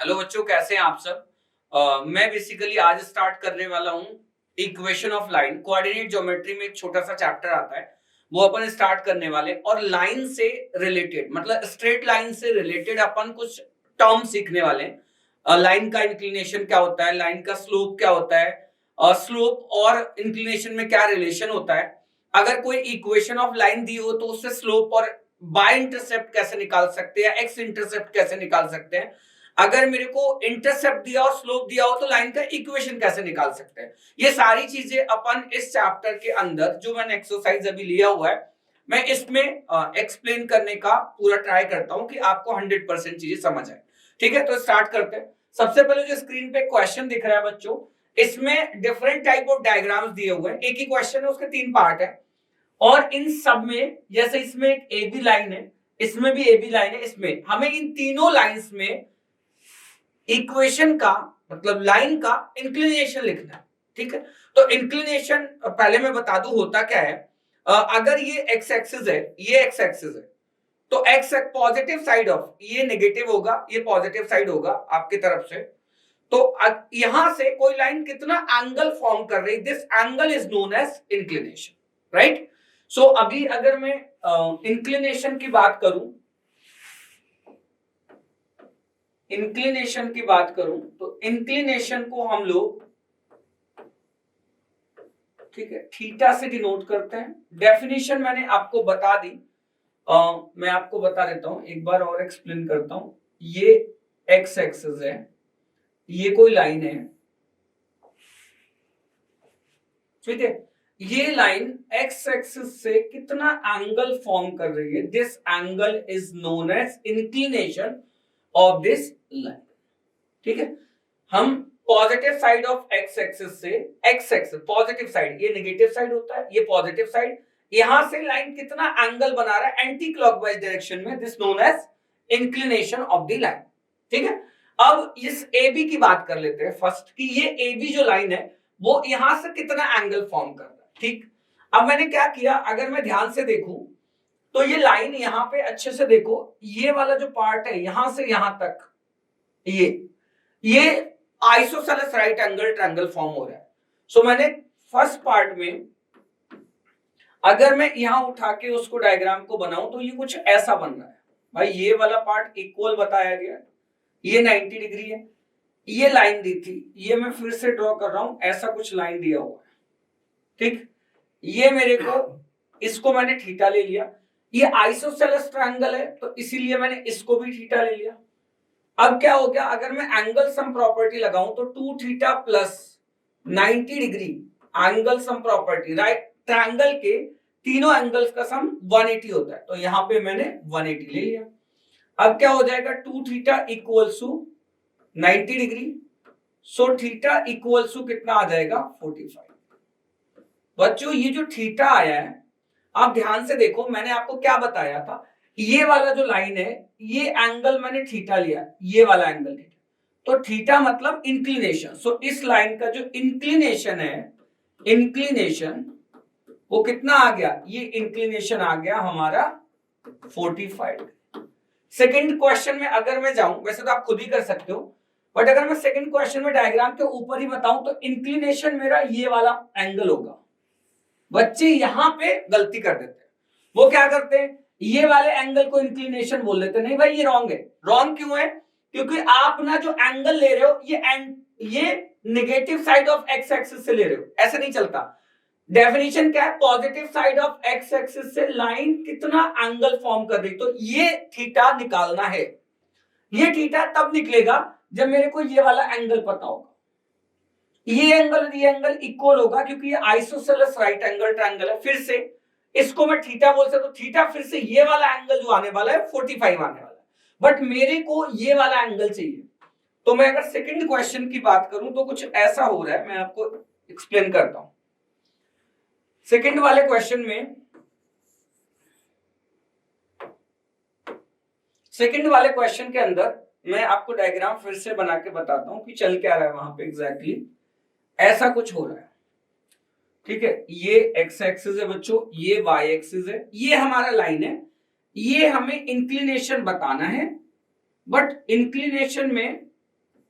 Hello बच्चों, कैसे हैं आप सब। मैं बेसिकली आज स्टार्ट करने वाला हूँ equation of line. Coordinate geometry में एक छोटा सा चैप्टर आता है, वो अपन स्टार्ट करने वाले। और लाइन से रिलेटेड मतलब स्ट्रेट लाइन से रिलेटेड अपन कुछ टर्म सीखने वाले हैं। लाइन का इंक्लिनेशन क्या होता है, लाइन का स्लोप क्या होता है, स्लोप और इंक्लिनेशन में क्या रिलेशन होता है। अगर कोई इक्वेशन ऑफ लाइन दी हो तो उससे स्लोप और बाय इंटरसेप्ट कैसे निकाल सकते हैं, एक्स इंटरसेप्ट कैसे निकाल सकते हैं। अगर मेरे को इंटरसेप्ट दिया और स्लोप दिया हो तो लाइन का इक्वेशन कैसे निकाल सकते हैं। ये सारी चीजें अपन इस चैप्टर के अंदर जो मैंने एक्सरसाइज अभी लिया हुआ है, मैं इसमें एक्सप्लेन करने का पूरा ट्राई करता हूं कि आपको 100% चीजें समझ आए। ठीक है, तो स्टार्ट करते हैं। सबसे पहले जो स्क्रीन पे क्वेश्चन दिख रहा है बच्चों, इसमें डिफरेंट टाइप ऑफ डायग्राम्स दिए हुए हैं। एक ही क्वेश्चन है, उसके 3 पार्ट है और इन सब में जैसे इसमें एक ए बी लाइन है, इसमें भी ए बी लाइन है, इसमें हमें इन तीनों लाइंस में इक्वेशन का मतलब लाइन का इंक्लिनेशन लिखना है। ठीक है, तो इंक्लिनेशन पहले मैं बता दूं होता क्या है। अगर ये एक्स एक्सिस है, ये एक्स एक्सिस है, तो एक्स पॉजिटिव साइड ऑफ ये नेगेटिव होगा, ये पॉजिटिव साइड होगा आपकी तरफ से। तो यहां से कोई लाइन कितना एंगल फॉर्म कर रही, this angle is known as inclination, right. So अभी अगर मैं इंक्लिनेशन की बात करूं, इंक्लिनेशन की बात करूं तो इंक्लिनेशन को हम लोग, ठीक है, थीटा से डिनोट करते हैं। डेफिनेशन मैंने आपको बता दी, मैं आपको बता देता हूं, एक बार और एक्सप्लेन करता हूं। ये एक्स एक्सिस है, ये कोई लाइन है, ठीक है। ये लाइन एक्स एक्सिस से कितना एंगल फॉर्म कर रही है, this angle is known as inclination of this line. ठीक है, हम positive side of x axis से, एक्स एक्सिस पॉजिटिव साइड, ये नेगेटिव साइड होता है, ये पॉजिटिव साइड, यहां से लाइन कितना एंगल बना रहा है एंटी क्लॉकवाइज डायरेक्शन में, this known as inclination of the line. ठीक है, अब इस ए बी की बात कर लेते हैं फर्स्ट कि ये ए बी जो लाइन है वो यहां से कितना एंगल फॉर्म कर रहा है। ठीक, अब मैंने क्या किया, अगर मैं ध्यान से देखूं तो ये लाइन यहां पे अच्छे से देखो, ये वाला जो पार्ट है यहां से यहां तक, ये isosceles right angle triangle form हो रहा है। सो मैंने फर्स्ट पार्ट में अगर मैं यहां उठा के उसको डायग्राम को बनाऊं तो ये कुछ ऐसा बन रहा है। भाई ये वाला पार्ट इक्वल बताया गया, ये 90 डिग्री है, ये लाइन दी थी, ये मैं फिर से ड्रॉ कर रहा हूं, ऐसा कुछ लाइन दिया हुआ है। ठीक, ये मेरे को, इसको मैंने थीटा ले लिया, ये आइसोसेलेस ट्रायंगल है तो इसीलिए मैंने इसको भी थीटा ले लिया। अब क्या हो गया, अगर मैं एंगल सम प्रॉपर्टी लगाऊं तो 2 theta plus 90 degree angle sum property, right, triangle के तीनों एंगल्स का सम 180 होता है, तो यहां पे मैंने 180 ले लिया। अब क्या हो जाएगा, 2 theta equals to 90 degree, so theta equals to कितना आ जाएगा 45। बच्चों ये जो थीटा आया है, आप ध्यान से देखो, मैंने आपको क्या बताया था, ये वाला जो लाइन है ये एंगल मैंने थीटा लिया, ये वाला एंगल थीटा, तो थीटा मतलब इंक्लिनेशन। सो इस लाइन का जो इंक्लिनेशन है, इंक्लिनेशन वो कितना आ गया, ये इंक्लिनेशन आ गया हमारा 45। सेकंड क्वेश्चन में अगर मैं जाऊं, वैसे तो आप खुद ही कर सकते हो, बट अगर मैं सेकंड क्वेश्चन में डायग्राम के ऊपर ही बताऊं तो इंक्लिनेशन मेरा ये वाला एंगल होगा। बच्चे यहां पे गलती कर देते हैं, वो क्या करते हैं, ये वाले एंगल को इंक्लिनेशन बोल देते हैं। नहीं भाई, ये रॉन्ग है। रॉन्ग क्यों है, क्योंकि आप ना जो एंगल ले रहे हो ये negative side of x axis से ले रहे हो, ऐसे नहीं चलता। डेफिनेशन क्या है, positive side of x axis से लाइन कितना एंगल फॉर्म कर रही, तो ये थीटा निकालना है। ये थीटा तब निकलेगा जब मेरे को ये वाला एंगल पता होगा, ये एंगल इक्वल होगा, क्योंकि ये आइसोसेलेस राइट एंगल ट्रायंगल है। फिर से इसको मैं थीटा बोल सकता हूं, थीटा फिर से ये वाला एंगल जो आने वाला है 45 आने वाला है, बट मेरे को ये वाला एंगल चाहिए। तो मैं अगर सेकंड क्वेश्चन की बात करूं तो कुछ ऐसा हो रहा है, मैं आपको एक्सप्लेन करता हूं। सेकंड वाले क्वेश्चन में, सेकंड वाले क्वेश्चन के अंदर मैं आपको डायग्राम फिर से बना के बताता हूं कि चल क्या रहा है वहां पे एग्जैक्टली। ऐसा कुछ हो रहा है, ठीक है, ये एक्स एक्सिस है बच्चों, ये वाई एक्सिस है, ये हमारा लाइन है, ये हमें इंक्लिनेशन बताना है, बट इंक्लिनेशन में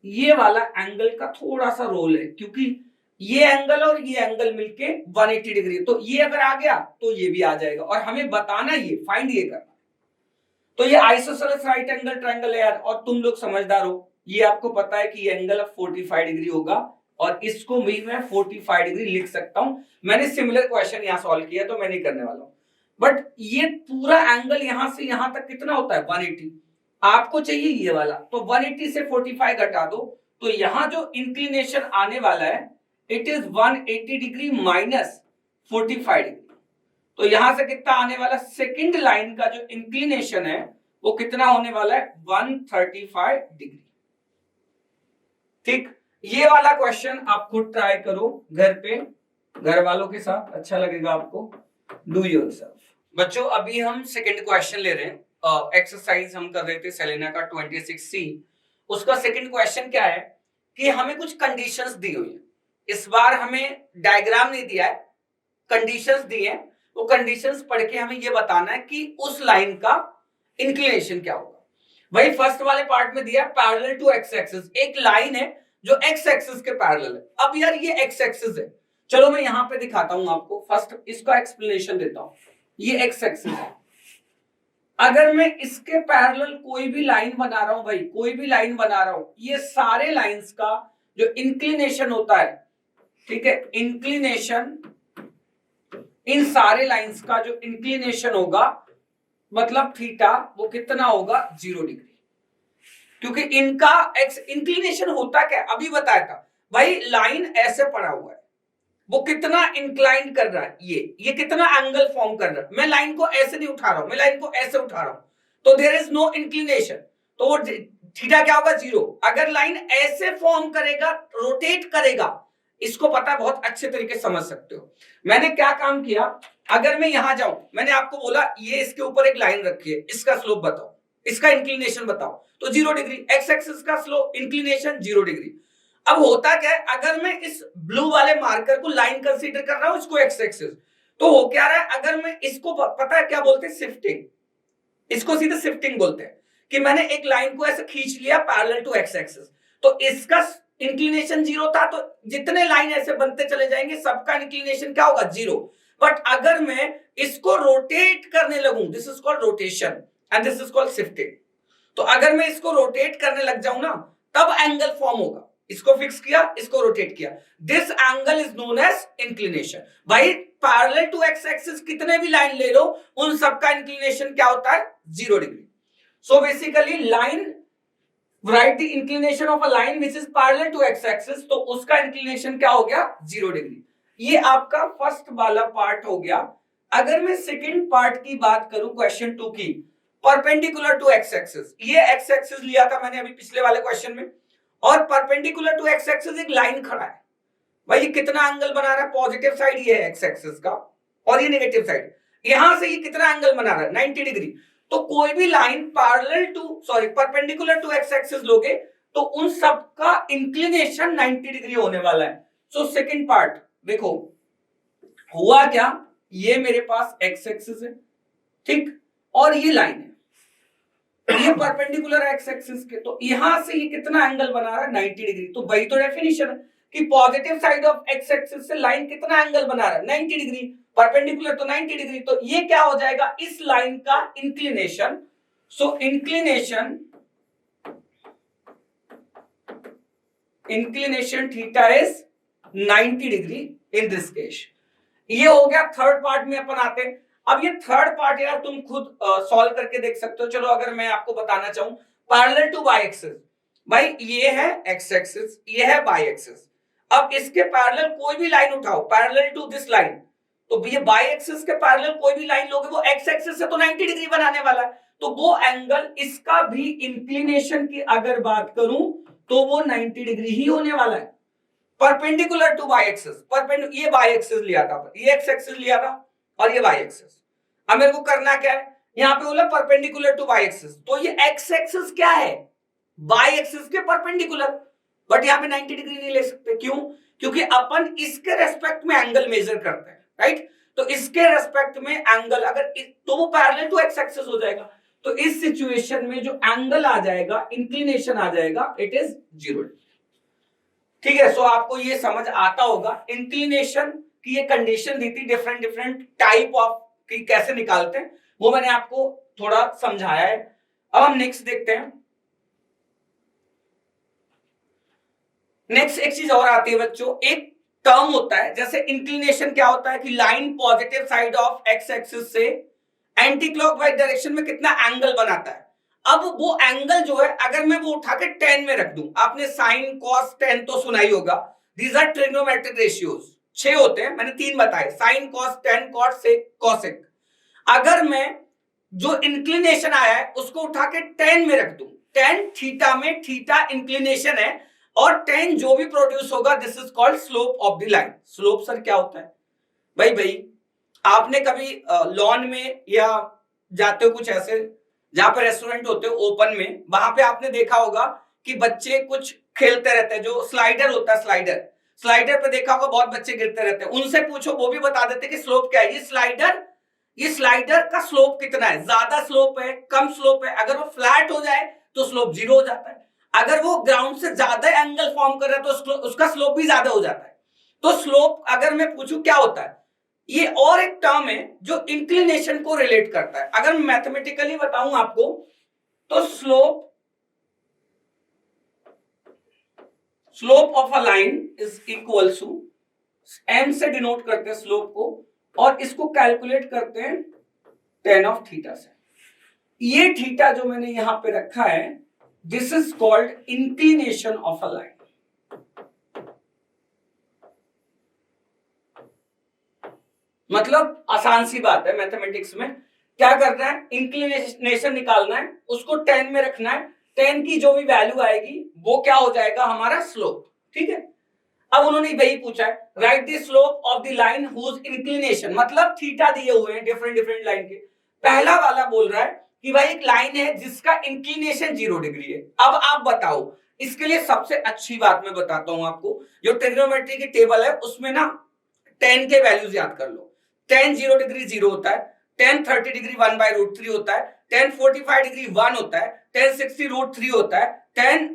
ये वाला एंगल का थोड़ा सा रोल है, क्योंकि ये एंगल और ये एंगल मिलके 180 डिग्री, तो ये अगर आ गया तो ये भी आ जाएगा, और हमें बताना ये फाइंड ये करना। तो ये आइसोसेलेस राइट एंगल ट्रायंगल है यार, और तुम लोग समझदार हो, ये आपको पता है कि ये एंगल अब 45 डिग्री होगा, और इसको भी मैं 45 डिग्री लिख सकता हूं। मैंने सिमिलर क्वेश्चन यहां सॉल्व किया तो मैं नहीं करने वाला हूं, बट ये पूरा एंगल यहां से यहां तक कितना होता है 180, आपको चाहिए ये वाला, तो 180 से 45 घटा दो, तो यहां जो इंक्लिनेशन आने वाला है it is 180 degree minus 45 degree, तो यहां से कितना आने वाला, सेकंड लाइन का जो इंक्लिनेशन है वो कितना होने वाला है 135 डिग्री। ठीक, ये वाला क्वेश्चन आप खुद ट्राई करो घर पे, घर वालों के साथ, अच्छा लगेगा आपको, डू योरसेल्फ। बच्चों अभी हम सेकंड क्वेश्चन ले रहे हैं, एक्सरसाइज हम कर रहे थे सेलेना का 26C, उसका सेकंड क्वेश्चन क्या है कि हमें कुछ कंडीशंस दी हुई है, इस बार हमें डायग्राम नहीं दिया है, कंडीशंस दी है, वो कंडीशंस पढ़ के हमें ये बताना है कि उस लाइन का इंक्लिनेशन क्या होगा। भाई फर्स्ट वाले पार्ट में दिया पैरेलल टू एक्स एक्सिस, एक लाइन है जो एक्स एक्सिस के पैरेलल है, अब यार ये एक्स एक्सिस है, चलो मैं यहां पे दिखाता हूं आपको, फर्स्ट इसका एक्सप्लेनेशन देता हूं, ये एक्स एक्सिस है, अगर मैं इसके पैरेलल कोई भी लाइन बना रहा हूं भाई, कोई भी लाइन बना रहा हूं, ये सारे लाइंस का जो इंक्लिनेशन होता है, ठीक है, इंक्लिनेशन, इन सारे लाइंस का जो इंक्लिनेशन होगा मतलब थीटा, वो कितना होगा 0 डिग्री, क्योंकि इनका एक्स इंक्लिनेशन होता क्या अभी बताया था भाई, लाइन ऐसे पड़ा हुआ है, वो कितना इंक्लाइन कर रहा है, ये कितना एंगल फॉर्म कर रहा है, मैं लाइन को ऐसे नहीं उठा रहा हूं, मैं लाइन को ऐसे उठा रहा हूं, तो देयर इज नो इंक्लिनेशन, तो वो थीटा क्या होगा 0। अगर लाइन ऐसे फॉर्म करेगा, रोटेट करेगा, इसको पता है, बहुत अच्छे तरीके से समझ सकते हो। मैंने क्या काम किया, अगर मैं यहां जाऊं, मैंने आपको बोला ये इसके ऊपर एक लाइन रखी है, इसका स्लोप बताओ, इसका इंक्लिनेशन बताओ, तो 0 डिग्री, एक्स एक्सिस का स्लोप इंक्लिनेशन 0 डिग्री। अब होता क्या है, अगर मैं इस ब्लू वाले मार्कर को लाइन कंसीडर कर रहा हूं, इसको एक्स एक्सिस, तो हो क्या रहा है, अगर मैं इसको पता है क्या बोलते हैं, शिफ्टिंग, इसको सीधे शिफ्टिंग बोलते हैं, कि मैंने एक लाइन को ऐसे खींच लिया पैरेलल टू एक्स एक्सिस, तो इसका इंक्लिनेशन 0 था, तो जितने लाइन ऐसे बनते चले जाएंगे सबका इंक्लिनेशन क्या होगा 0। बट अगर मैं इसको रोटेट करने लगूं, this is called rotation and this is called shifting, तो अगर मैं इसको रोटेट करने लग जाऊं ना, तब एंगल फॉर्म होगा, इसको फिक्स किया, इसको रोटेट किया, this angle is known as inclination. भाई पैरेलल टू एक्स एक्सिस कितने भी लाइन ले लो, उन सबका इंक्लिनेशन क्या होता है 0 degree. So basically line, write the inclination of a line which is parallel to x axis, तो उसका इंक्लिनेशन क्या हो गया 0 डिग्री। ये आपका फर्स्ट वाला पार्ट हो गया। अगर मैं सेकंड पार्ट की बात करूं क्वेश्चन 2 की, परपेंडिकुलर टू एक्स एक्सिस, ये एक्स एक्सिस लिया था मैंने अभी पिछले वाले क्वेश्चन में, और परपेंडिकुलर टू एक्स एक्सिस एक लाइन खड़ा है, भाई ये कितना एंगल बना रहा है, पॉजिटिव साइड ये है एक्स एक्सिस का, और ये नेगेटिव साइड, यहां से ये कितना एंगल बना रहा है 90 डिग्री। तो कोई भी line perpendicular to x axis लोगे तो उन सब का इंक्लिनेशन 90 डिग्री होने वाला है। सो सेकंड पार्ट देखो हुआ क्या, ये मेरे पास एक्स एक्सिस है, ठीक, और ये लाइन है, ये परपेंडिकुलर एक्स एक्सिस के, तो यहां से ये कितना एंगल बना रहा है 90 डिग्री। तो वही तो डेफिनेशन है कि positive side of x axis से लाइन कितना एंगल बना रहा है 90 डिग्री, परपेंडिकुलर तो 90 डिग्री, तो ये क्या हो जाएगा इस लाइन का inclination. So inclination theta is 90 degree in this case. ये हो गया थर्ड पार्ट में अपन आते हैं। अब ये थर्ड पार्ट यार तुम खुद सॉल्व करके देख सकते हो। चलो अगर मैं आपको बताना चाहूं पैरेलल टू वाई एक्सिस, भाई ये है एक्स एक्सिस, ये है वाई एक्सिस, अब इसके पैरेलल कोई भी लाइन उठाओ पैरेलल टू दिस लाइन, तो ये वाई एक्सिस के पैरेलल कोई भी लाइन लोगे वो एक्स एक्सिस से तो 90 डिग्री बनाने वाला है, तो वो एंगल, इसका भी इंक्लिनेशन की अगर बात करूं तो वो 90 डिग्री ही होने वाला है परपेंडिकुलर टू वाई एक्सिस। ये वाई एक्सिस लिया था, ये एक्स एक्सिस लिया था और ये वाई एक्सिस। अब मेरे को करना क्या है, यहां पे बोला परपेंडिकुलर टू वाई एक्सिस, तो ये एक्स एक्सिस क्या है वाई एक्सिस के परपेंडिकुलर, बट यहां पे 90 डिग्री नहीं ले सकते, क्यों, क्योंकि अपन इसके रेस्पेक्ट में एंगल मेजर करते हैं, राइट, तो इसके रेस्पेक्ट में एंगल अगर तो वो पैरेलल टू एक्स एक्सिस हो जाएगा, तो इस सिचुएशन में जो एंगल आ जाएगा, इंक्लिनेशन आ जाएगा, इट इज 0 डिग्री। ठीक है, सो आपको ये समझ आता होगा इंक्लिनेशन की ये कंडीशन दी थी, डिफरेंट डिफरेंट टाइप ऑफ की कैसे निकालते हैं वो मैंने आपको थोड़ा समझाया है। अब हम नेक्स्ट देखते हैं। नेक्स्ट एक चीज और आती है बच्चों, एक टर्म होता है, जैसे इंक्लिनेशन क्या होता है कि line positive side of x axis से एंटी क्लॉकवाइज डायरेक्शन में कितना एंगल बनाता है। अब वो एंगल जो है अगर मैं वो उठा के tan में रख दूं, आपने साइन कॉस tan तो सुना ही होगा, दीज आर ट्रिग्नोमेट्रिक रेशियोज, 6 होते हैं, मैंने 3 बताए, sine cos tan cot sec cosec. अगर मैं जो इंक्लिनेशन आया है उसको उठा के tan में रख दूं, tan थीटा में थीटा इंक्लिनेशन है और tan जो भी प्रोड्यूस होगा this is called slope of the line. Slope sir क्या होता है? भाई आपने कभी लॉन में या जाते हो कुछ ऐसे जहां पे रेस्टोरेंट होते हो ओपन में, वहां पे आपने देखा होगा कि बच्चे कुछ खेलते रहते हैं, जो स्लाइडर होता है, स्लाइडर पे देखा होगा बहुत बच्चे गिरते रहते हैं, उनसे पूछो वो भी बता देते कि स्लोप क्या है। ये स्लाइडर का स्लोप कितना है, ज्यादा स्लोप है, कम स्लोप है। अगर वो फ्लैट हो जाए तो स्लोप 0 हो जाता है, अगर वो ग्राउंड से ज्यादा एंगल फॉर्म कर रहा है तो उसका स्लोप भी ज्यादा हो जाता है। तो स्लोप अगर मैं पूछूं क्या होता है, ये और एक टर्म है जो इंक्लिनेशन को रिलेट करता है। अगर मैथमेटिकली बताऊं आपको तो slope of a line is equal to, m से डिनोट करते हैं स्लोप को, और इसको कैलकुलेट करते हैं tan ऑफ थीटा से। ये थीटा जो मैंने यहां पे रखा है this is called inclination of a line. मतलब आसान सी बात है, मैथमेटिक्स में क्या करना है, इंक्लिनेशन निकालना है, उसको tan में रखना है, tan की जो भी वैल्यू आएगी वो क्या हो जाएगा हमारा स्लोप। ठीक है, अब उन्होंने वही पूछा है, write the slope of the line whose inclination, मतलब थीटा दिए हुए हैं डिफरेंट डिफरेंट लाइन के। पहला वाला बोल रहा है कि भाई एक लाइन है जिसका इंक्लिनेशन 0 डिग्री है। अब आप बताओ, इसके लिए सबसे अच्छी बात मैं बताता हूं आपको, जो ट्रिग्नोमेट्री की टेबल है उसमें ना tan के वैल्यूज याद कर लो। tan 0 डिग्री 0 होता है, tan 30 डिग्री 1/√3 होता है, tan 45 डिग्री 1 होता है, tan 60√3 होता है, tan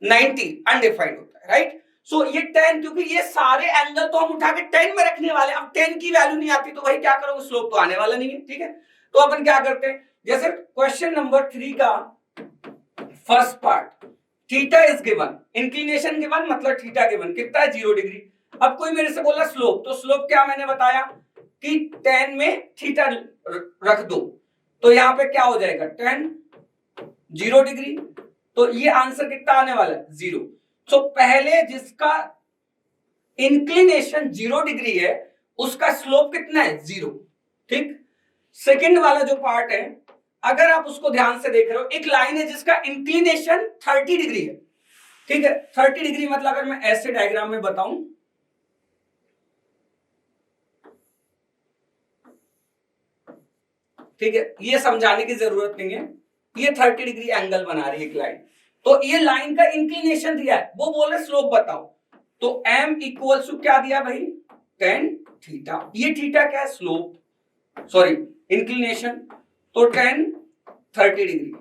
90 अनडिफाइंड होता है, राइट। सो ये tan, क्योंकि ये सारे एंगल तो हम उठा के tan में रखने वाले, अब tan की वैल्यू नहीं आती तो भाई क्या करोगे, स्लोप तो आने वाला नहीं है। ठीक है, तो अपन क्या करते हैं, जैसे क्वेश्चन नंबर 3 का first part, theta is given, inclination given, मतलब थीटा गिवन कितना है 0 डिग्री। अब कोई मेरे से बोला स्लोप, तो स्लोप क्या मैंने बताया कि tan में थीटा रख दो, तो यहां पे क्या हो जाएगा tan 0 डिग्री, तो ये आंसर कितना आने वाला है 0। तो पहले जिसका इंक्लिनेशन 0 डिग्री है उसका स्लोप कितना है 0। ठीक, सेकंड वाला जो पार्ट है अगर आप उसको ध्यान से देख रहे हो, एक लाइन है जिसका इंक्लिनेशन 30 डिग्री है। ठीक है, 30 डिग्री मतलब अगर मैं ऐसे डायग्राम में बताऊं, ठीक है, ये समझाने की जरूरत नहीं है, ये 30 डिग्री एंगल बना रही है एक लाइन, तो ये लाइन का इंक्लिनेशन दिया है, वो बोल रहे स्लोप बताओ, तो m इक्वल्स टू क्या दिया भाई tan थीटा, ये थीटा क्या है स्लोप, सॉरी इंक्लिनेशन, तो tan 30 डिग्री,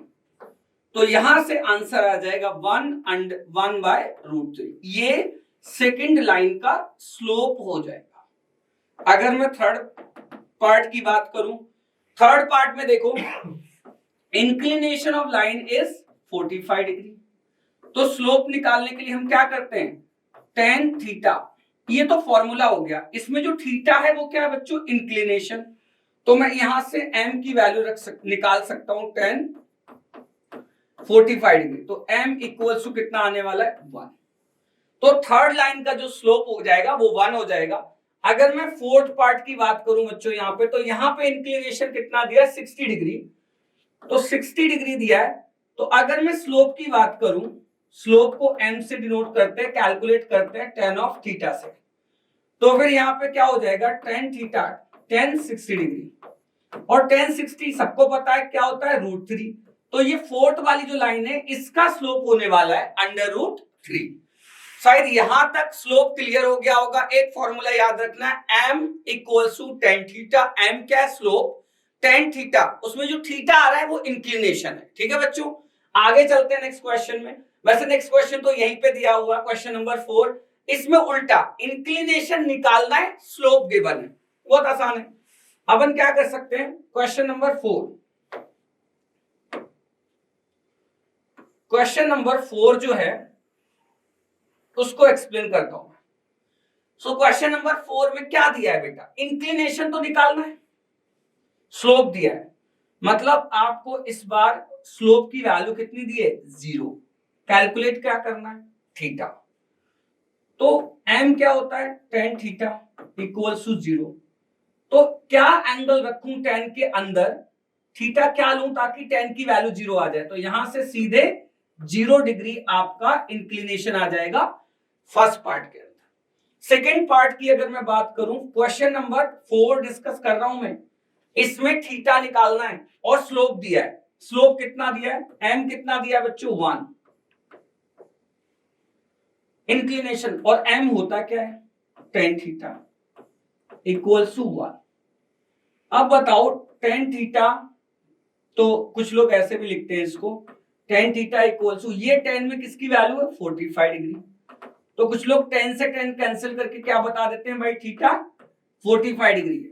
तो यहां से आंसर आ जाएगा 1/√3, ये सेकंड लाइन का स्लोप हो जाएगा। अगर मैं थर्ड पार्ट की बात करूं, थर्ड पार्ट में देखो inclination of line is 45 degree, तो स्लोप निकालने के लिए हम क्या करते हैं tan थीटा, ये तो फॉर्मूला हो गया, इसमें जो थीटा है वो क्या है बच्चों इंक्लिनेशन, तो मैं यहां से m की वैल्यू निकाल सकता हूं tan 45 डिग्री, तो m इक्वल्स टू कितना आने वाला है 1, तो थर्ड लाइन का जो स्लोप हो जाएगा वो 1 हो जाएगा। अगर मैं फोर्थ पार्ट की बात करूं बच्चों यहां पे, तो यहां पे इंक्लिनेशन कितना दिया 60 डिग्री, तो 60 डिग्री दिया है, तो अगर मैं स्लोप की बात करूं, स्लोप को m से डिनोट करते हैं, कैलकुलेट करते हैं tan ऑफ थीटा से, तो फिर यहां पे क्या हो जाएगा tan थीटा tan 60 डिग्री, और tan 60 सबको पता है क्या होता है √3, तो ये फोर्थ वाली जो लाइन है इसका स्लोप होने वाला है √3। शायद यहां तक स्लोप क्लियर हो गया होगा। एक फॉर्मूला याद रखना है, m equals to tan theta, m क्या है स्लोप, टेन थीटा, उसमें जो थीटा आ रहा है वो इंक्लिनेशन है। ठीक है बच्चों, आगे चलते हैं नेक्स्ट क्वेश्चन में। वैसे नेक्स्ट क्वेश्चन तो यहीं पे दिया हुआ, क्वेश्चन नंबर 4। इसमें उल्टा इंक्लिनेशन निकालना है, स्लोप गिवन है, बहुत आसान है। अपन क्या कर सकते हैं, क्वेश्चन नंबर 4, क्वेश्चन नंबर 4 जो है उसको एक्सप्लेन करता हूं। सो क्वेश्चन नंबर 4 में क्या दिया है बेटा, इंक्लिनेशन तो निकालना है, स्लोप दिया है, मतलब आपको इस बार स्लोप की वैल्यू कितनी दी है, 0। कैलकुलेट क्या करना है, थीटा। तो m क्या होता है, tan थीटा इक्वल्स टू 0। तो क्या एंगल रखूं tan के अंदर, थीटा क्या लूं ताकि tan की वैल्यू 0 आ जाए, तो यहां से सीधे 0 डिग्री आपका इंक्लिनेशन आ जाएगा फर्स्ट पार्ट के अंदर। सेकेंड पार्ट की अगर मैं बात करूं, क्वेश्चन नंबर 4 डिस्कस कर रहा हूं मैं, इसमें थीटा निकालना है और स्लोप दिया है। स्लोप कितना दिया है, m कितना दिया है बच्चों, 1। इंक्लिनेशन और m होता क्या है, tan थीटा इक्वल्स टू 1। अब बताओ tan थीटा, तो कुछ लोग ऐसे भी लिखते हैं इसको, tan थीटा इक्वल्स टू, ये tan में किसकी वैल्यू है, 45 डिग्री। तो कुछ लोग tan से tan कैंसिल करके क्या बता देते हैं भाई, थीटा 45 डिग्री है,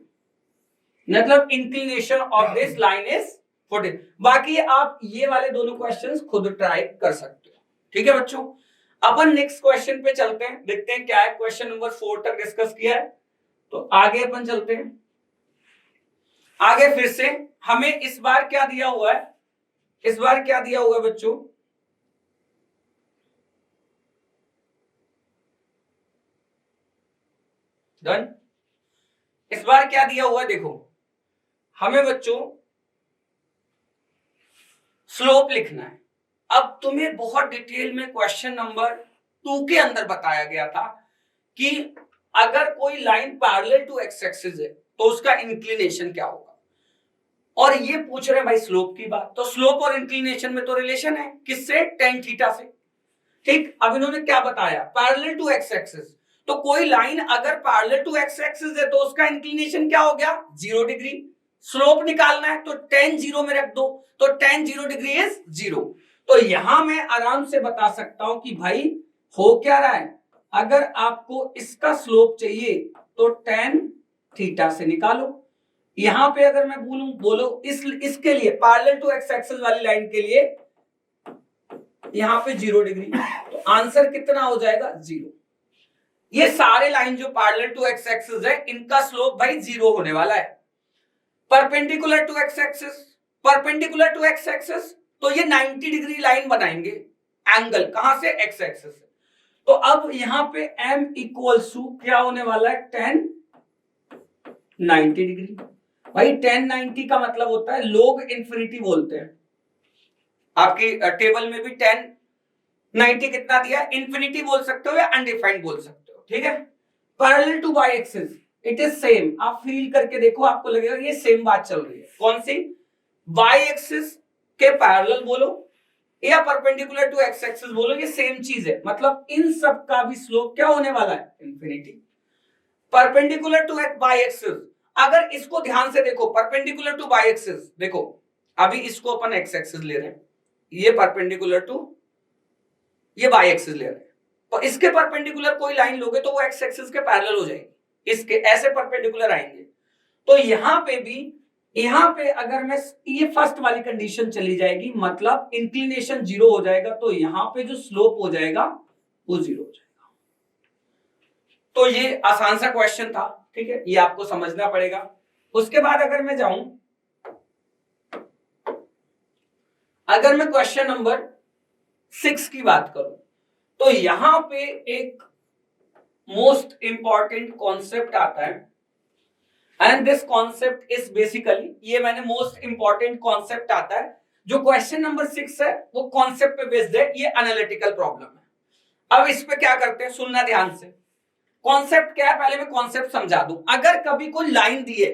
मतलब inclination of this line is 40। बाकी आप ये वाले दोनों क्वेश्चंस खुद ट्राई कर सकते हो। ठीक है बच्चों, अपन नेक्स्ट क्वेश्चन पे चलते हैं, देखते हैं क्या है। क्वेश्चन नंबर 4 तक डिस्कस किया है, तो आगे अपन चलते हैं। आगे फिर से हमें इस बार क्या दिया हुआ है, इस बार क्या दिया हुआ है बच्चों, डन। इस बार क्या दिया हुआ है, देखो हमें बच्चों स्लोप लिखना है। अब तुम्हें बहुत डिटेल में क्वेश्चन नंबर 2 के अंदर बताया गया था कि अगर कोई line parallel to x axis है तो उसका इंक्लिनेशन क्या होगा, और ये पूछ रहे हैं भाई स्लोप की बात। तो स्लोप और इंक्लिनेशन में तो रिलेशन है, किससे, tan थीटा से। ठीक, अब इन्होंने क्या बताया, पैरेलल टू एक्स एक्सिस, तो कोई लाइन अगर पैरेलल टू एक्स एक्सिस है तो उसका इंक्लिनेशन क्या हो गया, 0 डिग्री। स्लोप निकालना है तो tan 0 में रख दो, तो tan 0 डिग्री इज 0। तो यहां मैं आराम से बता सकता हूं कि भाई हो क्या रहा है, अगर आपको इसका स्लोप चाहिए तो tan थीटा से निकालो। यहां पे अगर मैं बोलो इसके लिए पैरेलल टू एक्स एक्सिस वाली लाइन के लिए यहां पे 0 डिग्री, तो आंसर कितना हो जाएगा, 0। ये सारे लाइन जो पैरेलल टू एक्स एक्सिस है इनका स्लोप भाई 0 होने वाला है। Perpendicular to x axis, perpendicular to x axis, तो ये 90 डिग्री लाइन बनाएंगे, एंगल कहां से, एक्स एक्सिस से। तो अब यहां पे m इक्वल्स टू क्या होने वाला है, tan 90 डिग्री। भाई tan 90 का मतलब होता है log इंफिनिटी बोलते हैं, आपकी टेबल में भी tan 90 कितना दिया, इंफिनिटी बोल सकते हो या अनडिफाइंड बोल सकते हो। ठीक है, parallel to y axis it is same, आप फील करके देखो आपको लगेगा ये सेम बात चल रही है। कौन सी, y एक्सिस के पैरेलल बोलो या परपेंडिकुलर टू एक्स एक्सिस बोलो, ये सेम चीज है, मतलब इन सब का भी स्लोप क्या होने वाला है, infinity. Perpendicular to y axis, अगर इसको ध्यान से देखो, परपेंडिकुलर टू y एक्सिस, देखो अभी इसको अपन x एक्सिस ले रहे हैं, ये परपेंडिकुलर टू ये y एक्सिस ले रहे हैं, तो इसके परपेंडिकुलर कोई लाइन लोगे तो वो x एक्सिस के पैरेलल हो जाएगी, इसके ऐसे परपेंडिकुलर आएंगे। तो यहां पे भी, यहां पे अगर मैं ये फर्स्ट वाली कंडीशन चली जाएगी, मतलब इंक्लिनेशन 0 हो जाएगा, तो यहां पे जो स्लोप हो जाएगा वो 0 हो जाएगा। तो ये आसान सा क्वेश्चन था, ठीक है, ये आपको समझना पड़ेगा। उसके बाद अगर मैं जाऊं, अगर मैं क्वेश्चन नंबर 6 की बात करूं, तो यहां पे एक मोस्ट इंपॉर्टेंट कॉन्सेप्ट आता है, and this concept is basically, ये मैंने मोस्ट इंपॉर्टेंट कॉन्सेप्ट आता है, जो क्वेश्चन नंबर 6 है वो कॉन्सेप्ट पे बेस्ड है, ये एनालिटिकल प्रॉब्लम है। अब इस पे क्या करते हैं, सुनना ध्यान से। कॉन्सेप्ट क्या है, पहले मैं कॉन्सेप्ट समझा दूं। अगर कभी कोई लाइन दी है,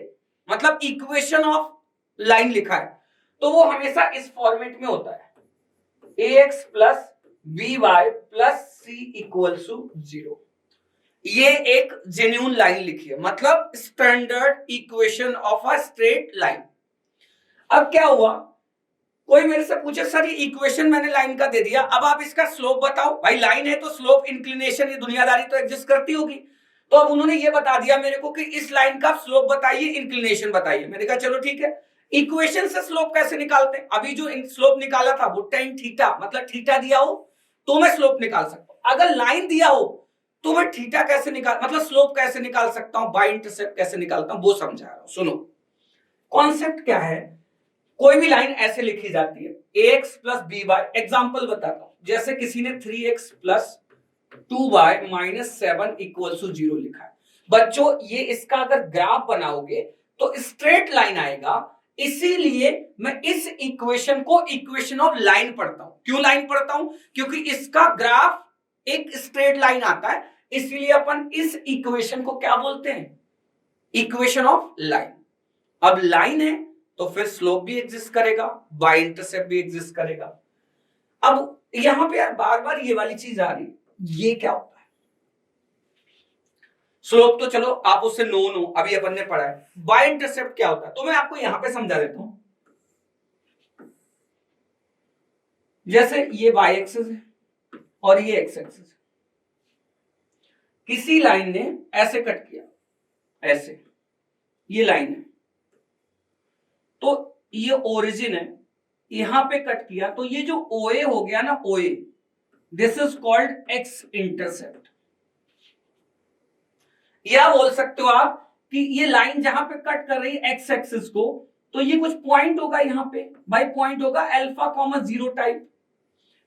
मतलब इक्वेशन ऑफ लाइन लिखा है, तो वो हमेशा इस फॉर्मेट में होता है, ax plus by plus c equals to 0। ये एक जेन्युइन लाइन लिखी है, मतलब standard equation of a straight line. अब क्या हुआ, कोई मेरे से पूछे सर ये इक्वेशन मैंने लाइन का दे दिया, अब आप इसका स्लोप बताओ। भाई लाइन है तो स्लोप इंक्लिनेशन ये दुनियादारी तो एग्जिस्ट करती होगी। तो अब उन्होंने ये बता दिया मेरे को कि इस लाइन का स्लोप बताइए, इंक्लिनेशन बताइए। मैंने कहा चलो ठीक है, इक्वेशन से स्लोप कैसे निकालते हैं? अभी जो स्लोप निकाला था वो tan थीटा, मतलब थीटा दिया हो तो मैं स्लोप निकाल सकता हूं। अगर लाइन दिया हो तो मैं थीटा कैसे निकाल, मतलब स्लोप कैसे निकाल सकता हूं, बाय इंटरसेप्ट कैसे निकालता हूं, वो समझा रहा हूं। सुनो कॉन्सेप्ट क्या है। कोई भी लाइन ऐसे लिखी जाती है ax plus b y. Example बताता हूं, जैसे किसी ने 3x plus 2y minus 7 equal to 0 लिखा है। बच्चों ये इसका अगर ग्राफ बनाओगे तो स्ट्रेट लाइन आएगा, इसीलिए मैं इस इक्वेशन को इक्वेशन ऑफ लाइन पढ़ता हूं। क्यों लाइन पढ़ता हूं? क्योंकि इसका ग्राफ एक स्ट्रेट लाइन आता है, इसलिए अपन इस इक्वेशन को क्या बोलते हैं? Equation of line. अब लाइन है तो फिर स्लोप भी एग्जिस्ट करेगा, बाय इंटरसेप्ट भी एग्जिस्ट करेगा। अब यहां पे यार बार बार ये वाली चीज आ रही है, ये क्या होता है? स्लोप तो चलो आप उससे नोन हो, अभी अपन ने पढ़ा है। बाय इंटरसेप्ट क्या होता है? तो मैं आपको यहां पे समझा देता हूं। जैसे ये वाई एक्सिस है और ये एक्स एक्सिस है, किसी लाइन ने ऐसे कट किया, ऐसे ये लाइन है, तो ये ओरिजिन है, यहां पे कट किया, तो ये जो ओए हो गया ना, ओए, this is called x intercept. या बोल सकते हो आप कि ये लाइन जहां पे कट कर रही है एक्स एक्सिस को, तो ये कुछ पॉइंट होगा यहां पे, भाई पॉइंट होगा अल्फा कॉमा 0 टाइप,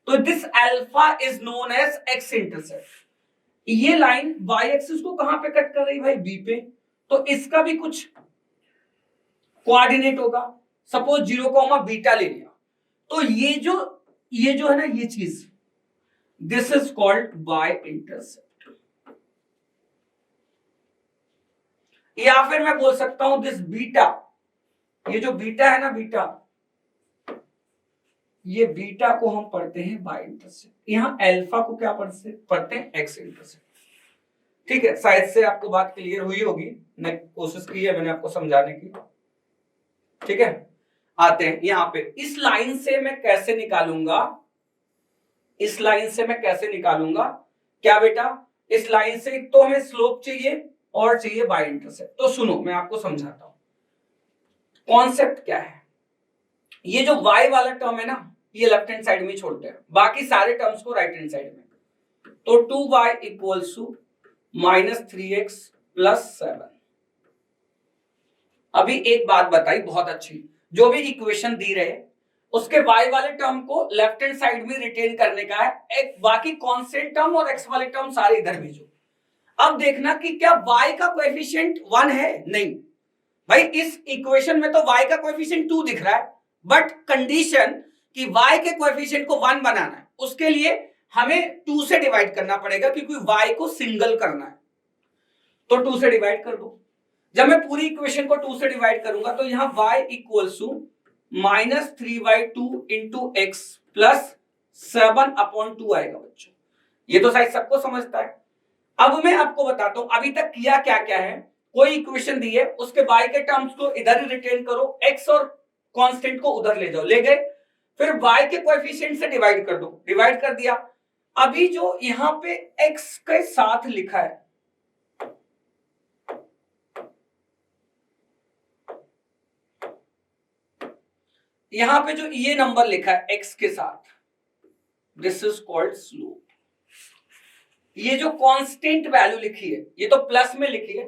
तो this alpha is known as x intercept. ये लाइन वाई एक्सिस को कहां पे कट कर रही है भाई? बी पे, तो इसका भी कुछ कोऑर्डिनेट होगा, सपोज 0 कॉमा बीटा ले लिया, तो ये जो है ना ये चीज, this is called by intercept. या फिर मैं बोल सकता हूं दिस बीटा, ये जो बीटा है ना, बीटा, ये बीटा को हम पढ़ते हैं बाय इंटरसेप्ट। यहां अल्फा को क्या पढ़ते हैं? X intercept. ठीक है, शायद से आपको बात क्लियर हुई होगी, मैं कोशिश की है मैंने आपको समझाने की। ठीक है, आते हैं यहां पे, इस लाइन से मैं कैसे निकालूंगा, इस लाइन से मैं कैसे निकालूंगा क्या बेटा? इस लाइन से तो हमें स्लोप चाहिए और चाहिए बाय इंटरसेप्ट। तो सुनो मैं आपको समझाता हूं कॉन्सेप्ट क्या है। ये जो y वाला टर्म है ना, ये लेफ्ट हैंड साइड में छोड़ते हैं, बाकी सारे टर्म्स को राइट हैंड साइड में। तो 2y equals to minus 3x plus 7। अभी एक बात बताई बहुत अच्छी, जो भी इक्वेशन दी रहे उसके y वाले टर्म को लेफ्ट हैंड साइड में रिटेन करने का है, एक बाकी कांस्टेंट टर्म और x वाले टर्म सारे इधर भेजो। अब देखना कि क्या y का कोएफिशिएंट 1 है? नहीं भाई, इस इक्वेशन में तो y का कोएफिशिएंट 2 दिख रहा है, बट कंडीशन कि y के कोएफिशिएंट को 1 बनाना है, उसके लिए हमें 2 से डिवाइड करना पड़ेगा, क्योंकि y को सिंगल करना है। तो 2 से डिवाइड कर दो। जब मैं पूरी इक्वेशन को 2 से डिवाइड करूंगा तो यहां y equals to minus 3y2 into x plus 7/2 आएगा बच्चों। ये तो शायद सबको समझता है। अब मैं आपको बताता हूं अभी तक किया क्या क्या है। कोई इक्वेशन दी है, उसके y के टर्म्स को इधर ही रिटेन करो, x और कांस्टेंट को उधर ले जाओ, ले गए, फिर y के कोएफिशिएंट से डिवाइड कर दो, डिवाइड कर दिया। अभी जो यहां पे x के साथ लिखा है, यहां पे जो ये नंबर लिखा है x के साथ, दिस इज कॉल्ड स्लोप। ये जो कांस्टेंट वैल्यू लिखी है, ये तो प्लस में लिखी है,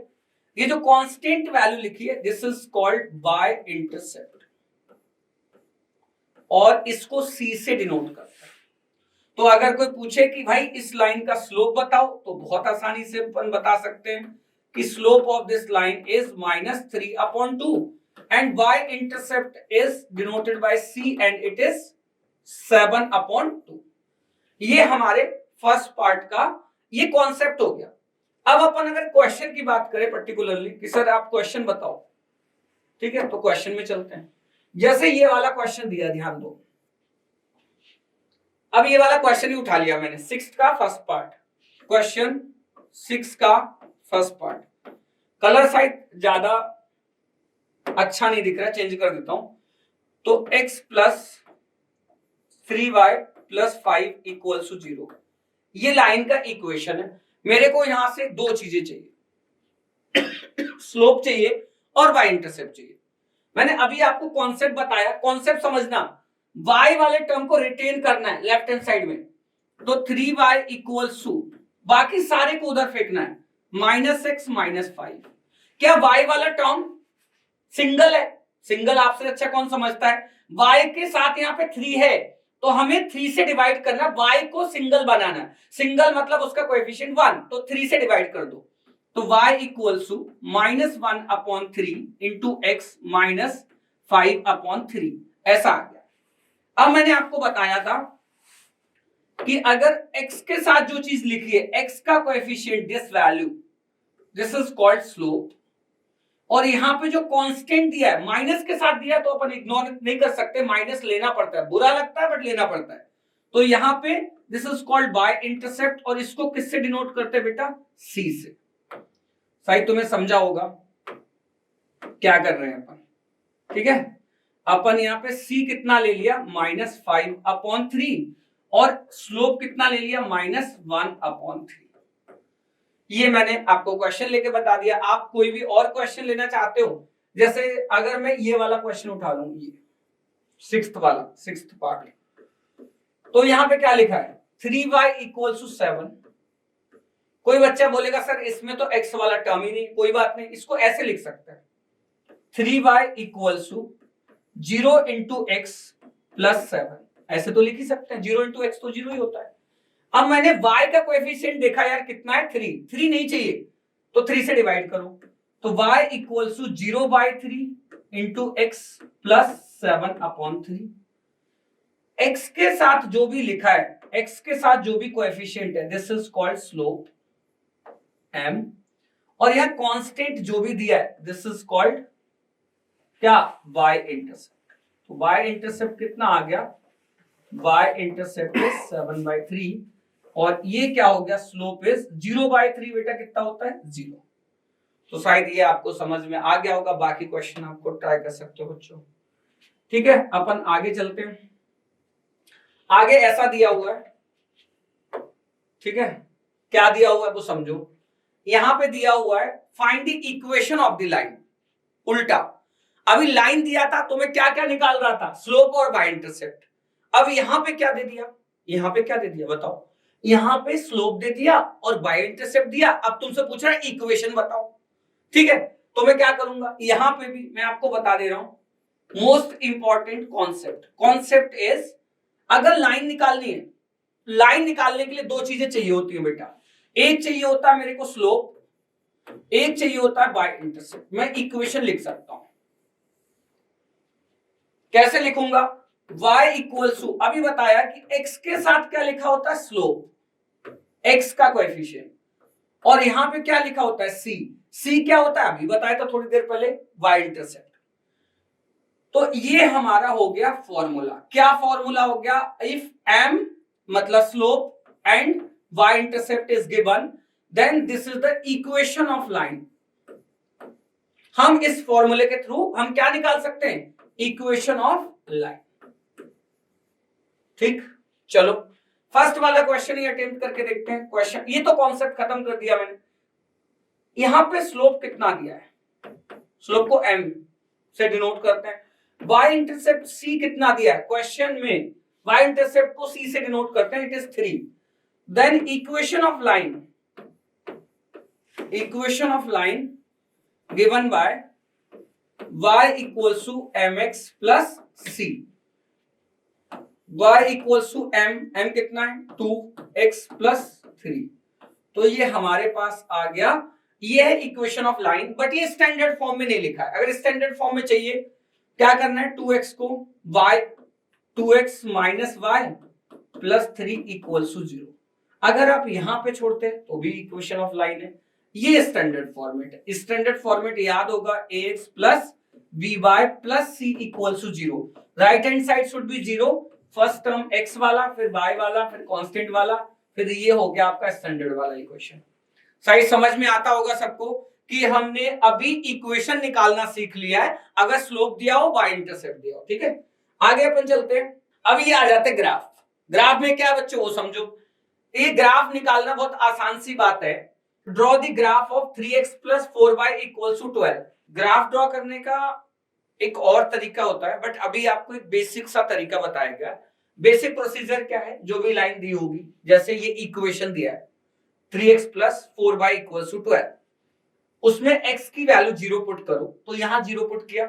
ये जो कांस्टेंट वैल्यू लिखी है, this is called by intercept, और इसको c से डिनोट करते हैं। तो अगर कोई पूछे कि भाई इस लाइन का स्लोप बताओ, तो बहुत आसानी से अपन बता सकते हैं कि slope of this line is -3/2 and y intercept is denoted by c and it is 7/2। ये हमारे फर्स्ट पार्ट का ये कॉन्सेप्ट हो गया। अब अपन अगर क्वेश्चन की बात करें पर्टिकुलरली कि सर आप क्वेश्चन बताओ, ठीक है, तो क्वेश्चन में चलते हैं। जैसे ये वाला क्वेश्चन दिया, ध्यान दो, अब ये वाला क्वेश्चन ही उठा लिया मैंने, 6 का फर्स्ट पार्ट, क्वेश्चन 6 का फर्स्ट पार्ट। कलर साइड ज्यादा अच्छा नहीं दिख रहा, चेंज कर देता हूं। तो x plus 3y plus 5 equal to 0, ये लाइन का इक्वेशन है। मेरे को यहां से दो चीजें चाहिए, स्लोप चाहिए और y इंटरसेप्ट चाहिए। मैंने अभी आपको कॉन्सेप्ट बताया, कॉन्सेप्ट समझना, y वाले टर्म को रिटेन करना है लेफ्ट हैंड साइड में, तो 3y इक्वल्स टू, बाकी सारे को उधर फेंकना है, -x -5। क्या y वाला टर्म सिंगल है? सिंगल आपसे अच्छा कौन समझता है? y के साथ यहाँ पे 3 है, तो हमें 3 से डिवाइड करना, y को सिंगल बनाना है। सिंगल मतलब उसका कोएफिशिएंट 1, तो 3 से डिवाइड कर दो, तो y equals to -1/3 into x -5/3, ऐसा आ गया। अब मैंने आपको बताया था कि अगर x के साथ जो चीज लिखी है, x का coefficient this value, this is called slope, और यहां पे जो कांस्टेंट दिया है माइनस के साथ दिया है, तो अपन इग्नोर नहीं कर सकते, माइनस लेना पड़ता है, बुरा लगता है बट लेना पड़ता है। तो यहां पे this is called by intercept, और इसको किससे डिनोट करते हैं बेटा? c से। शायद तुम्हें समझा होगा क्या कर रहे हैं अपन, ठीक है। अपन यहाँ पे c कितना ले लिया? -5/3, और स्लोप कितना ले लिया? -1/3। ये मैंने आपको क्वेश्चन लेके बता दिया। आप कोई भी और क्वेश्चन लेना चाहते हो, जैसे अगर मैं ये वाला क्वेश्चन उठा लूं, ये 6th वाला, 6th पार्ट, तो यहां पे क्या लिखा है? 3y equals to 7। कोई बच्चा बोलेगा सर इसमें तो x वाला टर्म ही नहीं, कोई बात नहीं, इसको ऐसे लिख सकते हैं, 3y equals to 0 into x plus 7, ऐसे तो लिख ही सकते हैं, 0 इंटू x तो 0 ही होता है। अब मैंने y का कोएफिशिएंट देखा यार कितना है? 3 नहीं चाहिए, तो 3 से डिवाइड करो, तो y equals to 0/3 into x plus 7/3। x के साथ जो भी लिखा है, x के साथ जो भी कोएफिशिएंट है, this is called slope m, और यह कांस्टेंट जो भी दिया है, दिस इज कॉल्ड क्या? y intercept. तो y इंटरसेप्ट कितना आ गया? y इंटरसेप्ट इज 7/3, और ये क्या हो गया? Slope is 0/3। बेटा कितना होता है? 0। तो शायद ये आपको समझ में आ गया होगा, बाकी क्वेश्चन आपको ट्राई कर सकते हो बच्चों, ठीक है। अपन आगे चलते हैं। आगे ऐसा दिया हुआ है, ठीक है, क्या दिया हुआ है वो समझो। यहां पे दिया हुआ है find the equation of the line, उल्टा। अभी लाइन दिया था तो मैं क्या क्या निकाल रहा था? स्लोप और y इंटरसेप्ट। अब यहां पे क्या दे दिया? यहां पे क्या दे दिया बताओ? यहां पे स्लोप दे दिया और y इंटरसेप्ट दिया। अब तुमसे पूछ रहा है इक्वेशन बताओ, ठीक है। तो मैं क्या करूंगा, यहां पे भी मैं आपको बता दे रहा हूं most important concept. Concept is, अगर लाइन निकालनी है, लाइन निकालने के लिए दो चीजें चाहिए होती है बेटा। एक चाहिए होता है मेरे को स्लोप, एक चाहिए होता है y इंटरसेप्ट। मैं इक्वेशन लिख सकता हूं, कैसे लिखूंगा? y इक्वल्स टू, अभी बताया कि x के साथ क्या लिखा होता है? स्लोप, x का कोएफिशिएंट, और यहां पे क्या लिखा होता है? c क्या होता है? अभी बताया था थोड़ी देर पहले, y इंटरसेप्ट। तो ये हमारा हो गया फॉर्मूला। क्या फॉर्मूला हो गया? इफ m मतलब slope and y intercept is given, then this is the equation of line. हम इस फॉर्मूले के थ्रू हम क्या निकाल सकते हैं? इक्वेशन ऑफ लाइन, ठीक। चलो फर्स्ट वाला क्वेश्चन ही अटेम्प्ट करके देखते हैं। क्वेश्चन, ये तो कॉन्सेप्ट खत्म कर दिया मैंने। यहां पे स्लोप कितना दिया है? स्लोप को m से डिनोट करते हैं। y इंटरसेप्ट c कितना दिया है? क्वेश्चन में y इंटरसेप्ट को c से डिनोट करते हैं, it is 3। Then equation of line, equation of line given by y equals to mx plus c। y equals to m कितना है? 2x plus 3। तो ये हमारे पास आ गया, ये है इक्वेशन ऑफ लाइन, बट ये स्टैंडर्ड फॉर्म में नहीं लिखा है। अगर स्टैंडर्ड फॉर्म में चाहिए, क्या करना है? 2x को y, 2x minus y plus 3 equals to 0। अगर आप यहां पे छोड़ते हैं तो भी इक्वेशन ऑफ लाइन है। ये स्टैंडर्ड फॉर्मेट है। स्टैंडर्ड फॉर्मेट याद होगा, ax plus by plus c equals to 0। Right hand side should be 0, first term x वाला, फिर y वाला, फिर कांस्टेंट वाला, फिर ये हो गया आपका स्टैंडर्ड वाला इक्वेशन। सही समझ में आता होगा सबको कि हमने अभी इक्वेशन निकालना सीख लिया है, अगर स्लोप दिया हो, y इंटरसेप्ट दिया हो, ठीक है। आगे अपन चलते हैं। अब ये आ जाते ग्राफ। ग्राफ में क्या है बच्चों वो समझो। ये ग्राफ निकालना बहुत आसान सी बात है। Draw the graph of 3x plus 4y equals to 12। Graph draw करने का एक और तरीका होता है, बट अभी आपको एक बेसिक सा तरीका बताया गया। बेसिक प्रोसीजर क्या है, जो भी लाइन दी होगी, जैसे ये इक्वेशन दिया है 3x plus 4y equals to 12, उसमें x की वैल्यू 0 पुट करो, तो यहां 0 पुट किया,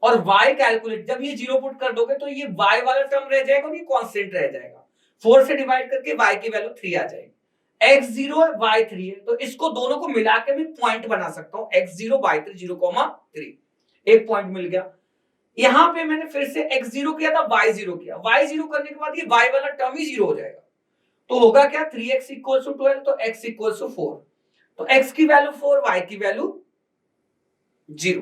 और y कैलकुलेट, जब ये 0 पुट कर दोगे तो ये y वाला टर्म रह जाएगा और ये कांस्टेंट रह जाएगा। 4 से डिवाइड करके y की वैल्यू 3 आ जाएगी। x 0 है, y 3 है, तो इसको दोनों को मिला के मैं पॉइंट बना सकता हूं, x 0 y 3 0,3, एक पॉइंट मिल गया। यहां पे मैंने फिर से x 0 किया था, y 0 किया, y 0 करने के बाद ये y वाला टर्म ही 0 हो जाएगा, तो होगा क्या 3x इक्वल्स टू 12, तो x इक्वल्स टू 4, तो x की वैल्यू 4, y की वैल्यू 0,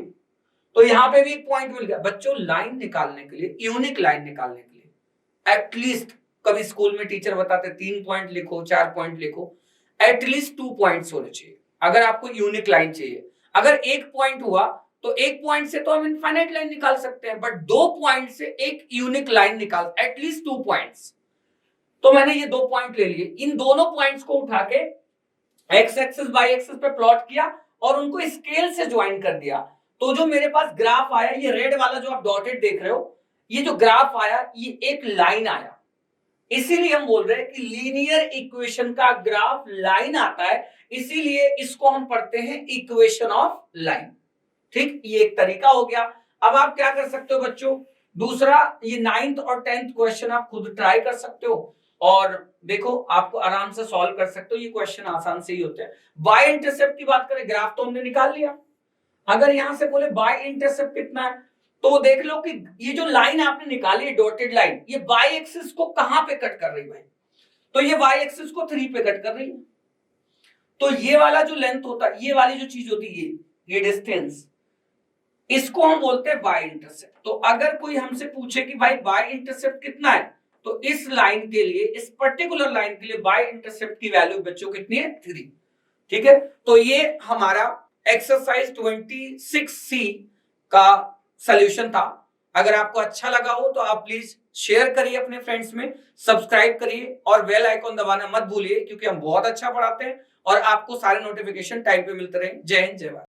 तो यहां पे भी एक पॉइंट मिल गया। बच्चों लाइन निकालने के लिए, यूनिक लाइन निकालने के लिए एटलीस्ट, कभी स्कूल में टीचर बताते 3 पॉइंट लिखो, 4 पॉइंट लिखो, एटलीस्ट 2 पॉइंट्स होने चाहिए अगर आपको यूनिक लाइन चाहिए। अगर एक पॉइंट हुआ तो एक पॉइंट से तो हम इनफाइनाइट लाइन निकाल सकते हैं, बट 2 पॉइंट से एक यूनिक लाइन निकाल, एटलीस्ट 2 पॉइंट्स। तो मैंने ये 2 पॉइंट ले लिए, इन दोनों पॉइंट्स को उठा के एक्स एक्सिस बाई एक्सिस पे प्लॉट किया और उनको स्केल से ज्वाइन कर दिया, तो जो मेरे पास ग्राफ आया, ये रेड वाला जो आप डॉटेड देख रहे हो, ये जो ग्राफ आया, ये एक लाइन आया। इसीलिए हम बोल रहे हैं कि लीनियर इक्वेशन का ग्राफ लाइन आता है, इसीलिए इसको हम पढ़ते हैं इक्वेशन ऑफ लाइन। ठीक, ये एक तरीका हो गया। अब आप क्या कर सकते हो बच्चों, दूसरा, ये 9th और 10th क्वेश्चन आप खुद ट्राई कर सकते हो और देखो आपको आराम से सॉल्व कर सकते हो, ये क्वेश्चन आसान से ही होते हैं। बाय इंटरसेप्ट की बात करें, ग्राफ तो हमने निकाल लिया। अगर यहां से बोले बाय इंटरसेप्ट कितना है, तो देख लो कि ये जो लाइन आपने निकाली डॉटेड लाइन, ये बाय एक्सिस को कहां पे कट कर रही है, तो ये बाय एक्सिस को 3 पे कट कर रही है। तो ये वाला जो लेंथ होता है, ये वाली जो चीज होती है, ये डिस्टेंस, इसको हम बोलते हैं बाय इंटरसेप्ट। तो अगर कोई हमसे पूछे कि भाई बाय इंटरसेप्ट कितना है, तो इस लाइन के लिए, इस पर्टिकुलर लाइन के लिए बाय इंटरसेप्ट की वैल्यू बच्चों कितनी है, 3। ठीक है, तो ये हमारा एक्सरसाइज 26C का सॉल्यूशन था। अगर आपको अच्छा लगा हो तो आप प्लीज शेयर करिए अपने फ्रेंड्स में, सब्सक्राइब करिए और बेल आइकॉन दबाना मत भूलिए, क्योंकि हम बहुत अच्छा पढ़ाते हैं और आपको सारे नोटिफिकेशन टाइम पे मिलते रहे। जय हिंद, जय भारत।